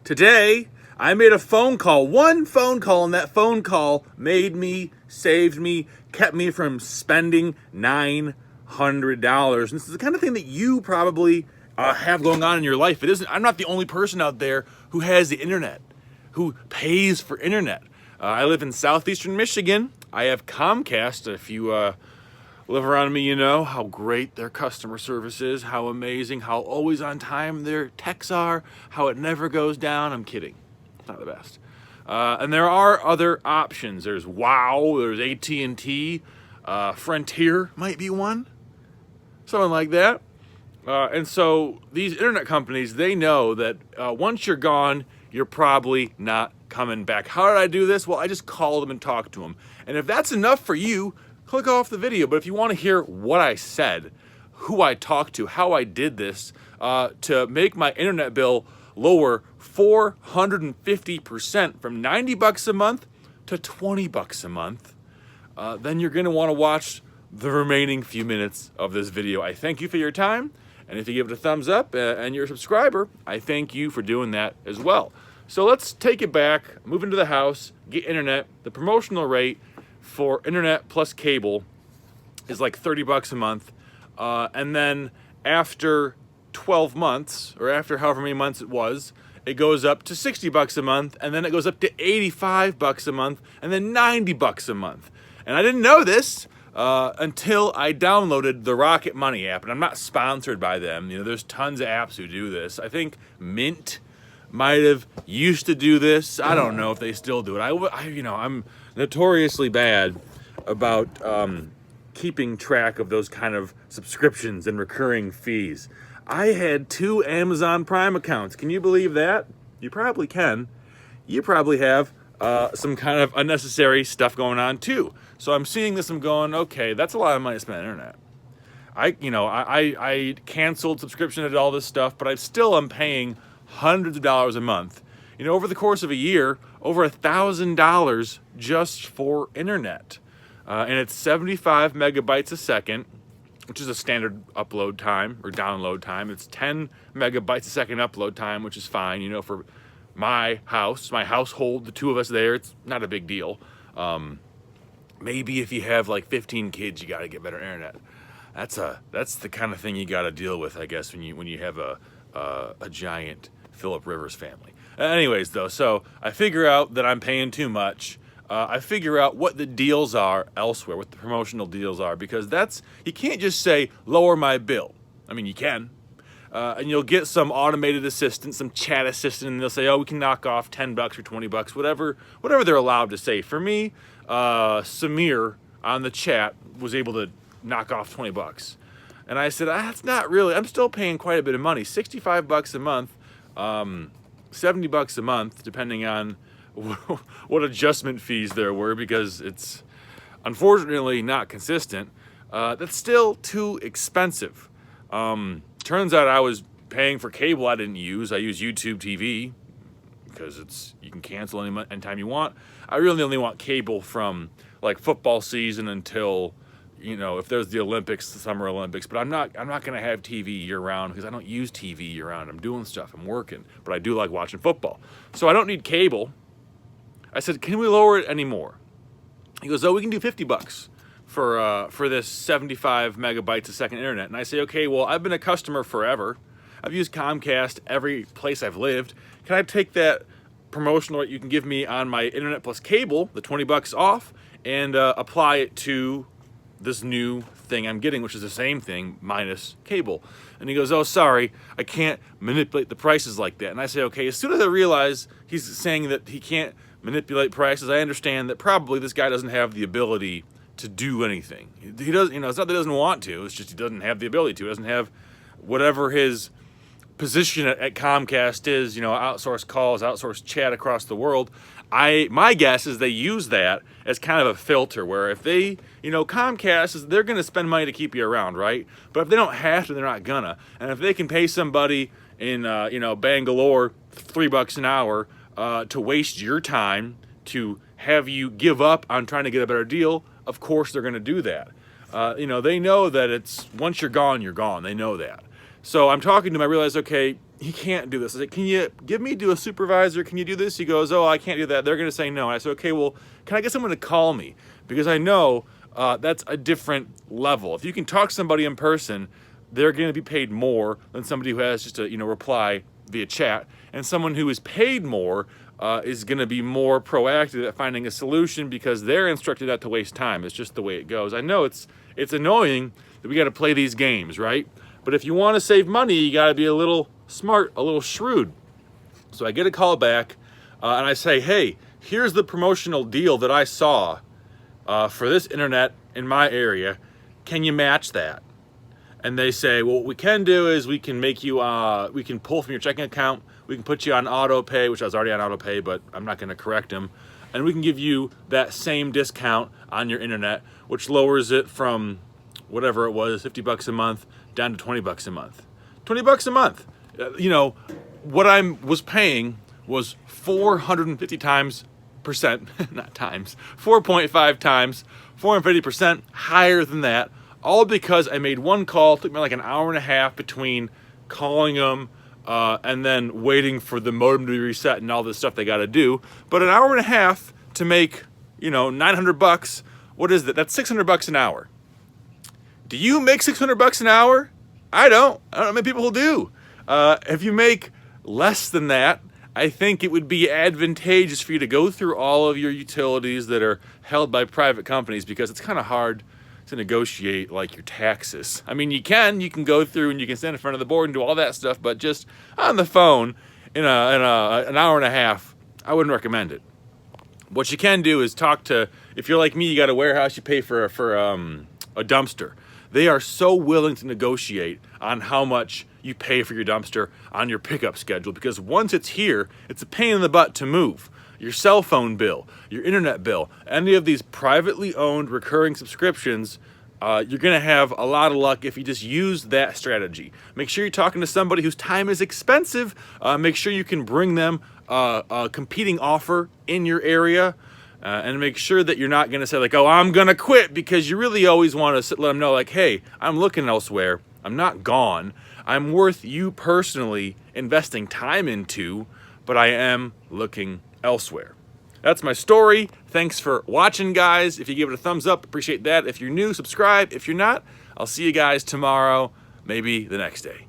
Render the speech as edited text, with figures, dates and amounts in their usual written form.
Today, I made a phone call, one phone call, and that phone call saved me, kept me from spending $900. And this is the kind of thing that you probably have going on in your life. It isn't. I'm not the only person out there who has the internet, who pays for internet. I live in southeastern Michigan. I have Comcast. If you live around me, you know how great their customer service is, how amazing, how always on time their texts are, how it never goes down. I'm kidding. It's not the best. And there are other options. There's WOW, there's AT&T, Frontier might be one, something like that. And so these internet companies, they know that once you're gone, you're probably not coming back. How did I do this? Well, I just called them and talked to them. And if that's enough for you, click off the video. But if you want to hear what I said, who I talked to, how I did this to make my internet bill lower 450% from $90 a month to $20 a month, then you're going to want to watch the remaining few minutes of this video. I thank you for your time. And if you give it a thumbs up and you're a subscriber, I thank you for doing that as well. So let's take it back, move into the house, get internet. The promotional rate for internet plus cable is like $30 a month. And then after 12 months, or after however many months it was, it goes up to $60 a month, and then it goes up to $85 a month, and then $90 a month. And I didn't know this until I downloaded the Rocket Money app, and I'm not sponsored by them. You know, there's tons of apps who do this. I think Mint might have used to do this. I don't know if they still do it. I'm notoriously bad about keeping track of those kind of subscriptions and recurring fees. I had 2 Amazon Prime accounts. Can you believe that? You probably can. You probably have some kind of unnecessary stuff going on too. So I'm seeing this, I'm going, okay, that's a lot of money to spend on internet. I canceled subscription to all this stuff, but I still am paying hundreds of dollars a month. You know, over the course of a year, over $1,000 just for internet. And it's 75 megabytes a second, which is a standard upload time or download time. It's 10 megabytes a second upload time, which is fine. You know, for my house, my household, the 2 of us there, it's not a big deal. Maybe if you have like 15 kids, you got to get better internet. That's the kind of thing you got to deal with, I guess, when you have a giant Philip Rivers family. Anyways, though, so I figure out that I'm paying too much. I figure out what the deals are elsewhere, what the promotional deals are, because you can't just say lower my bill. I mean, you can. And you'll get some automated assistant, some chat assistant, and they'll say, oh, we can knock off $10 or $20, whatever they're allowed to say. For me, Samir on the chat was able to knock off $20. And I said, that's not really, I'm still paying quite a bit of money, $65 a month, $70 a month, depending on what adjustment fees there were, because it's unfortunately not consistent. That's still too expensive. Turns out I was paying for cable I didn't use. I use YouTube TV because you can cancel anytime you want. I really only want cable from like football season until, you know, if there's the Olympics, the Summer Olympics. But I'm not going to have TV year round because I don't use TV year round. I'm doing stuff. I'm working, but I do like watching football. So I don't need cable. I said, can we lower it anymore? He goes, oh, we can do $50 for this 75 megabytes a second internet. And I say, okay, well, I've been a customer forever. I've used Comcast every place I've lived. Can I take that promotional rate you can give me on my internet plus cable, the $20 off, and apply it to this new thing I'm getting, which is the same thing minus cable? And he goes, oh, sorry, I can't manipulate the prices like that. And I say, okay, as soon as I realize he's saying that he can't manipulate prices, I understand that probably this guy doesn't have the ability to do anything. He does, you know, it's not that he doesn't want to, it's just he doesn't have the ability to. He doesn't have whatever his position at Comcast is, you know, outsource calls, outsource chat across the world. My guess is they use that as kind of a filter where if they, you know, Comcast they're going to spend money to keep you around, right? But if they don't have to, they're not gonna. And if they can pay somebody in, you know, Bangalore $3 an hour to waste your time to have you give up on trying to get a better deal, of course they're going to do that. They know that it's once you're gone, you're gone. They know that. So I'm talking to them. I realize, okay, he can't do this. I said, can you give me to a supervisor? Can you do this? He goes, oh, I can't do that. They're going to say no. And I said, okay, well, can I get someone to call me? Because I know that's a different level. If you can talk to somebody in person, they're going to be paid more than somebody who has just a reply via chat. And someone who is paid more is going to be more proactive at finding a solution because they're instructed not to waste time. It's just the way it goes. I know it's annoying that we got to play these games, right? But if you want to save money, you got to be a little smart, a little shrewd. So I get a call back and I say, hey, here's the promotional deal that I saw for this internet in my area. Can you match that? And they say, well, what we can do is we can make you, we can pull from your checking account, we can put you on auto pay, which I was already on auto pay, but I'm not going to correct them. And we can give you that same discount on your internet, which lowers it from whatever it was, 50 bucks a month, down to 20 bucks a month. 20 bucks a month. What I was paying was 450 times percent, not times, 4.5 times, 450% higher than that, all because I made one call. It took me like an hour and a half between calling them and then waiting for the modem to be reset and all this stuff they got to do. But an hour and a half to make, 900 bucks. What is that? That's 600 bucks an hour. Do you make 600 bucks an hour? I don't know many people who do. If you make less than that, I think it would be advantageous for you to go through all of your utilities that are held by private companies because it's kind of hard to negotiate like your taxes. I mean, you can go through and you can stand in front of the board and do all that stuff, but just on the phone in an hour and a half, I wouldn't recommend it. What you can do is talk to, if you're like me, you got a warehouse, you pay for a dumpster. They are so willing to negotiate on how much you pay for your dumpster on your pickup schedule because once it's here, it's a pain in the butt to move. Your cell phone bill, your internet bill, any of these privately owned recurring subscriptions, you're going to have a lot of luck if you just use that strategy. Make sure you're talking to somebody whose time is expensive. Make sure you can bring them a competing offer in your area. And make sure that you're not going to say like, oh, I'm going to quit, because you really always want to let them know like, hey, I'm looking elsewhere. I'm not gone. I'm worth you personally investing time into, but I am looking elsewhere. That's my story. Thanks for watching, guys. If you give it a thumbs up, appreciate that. If you're new, subscribe. If you're not, I'll see you guys tomorrow, maybe the next day.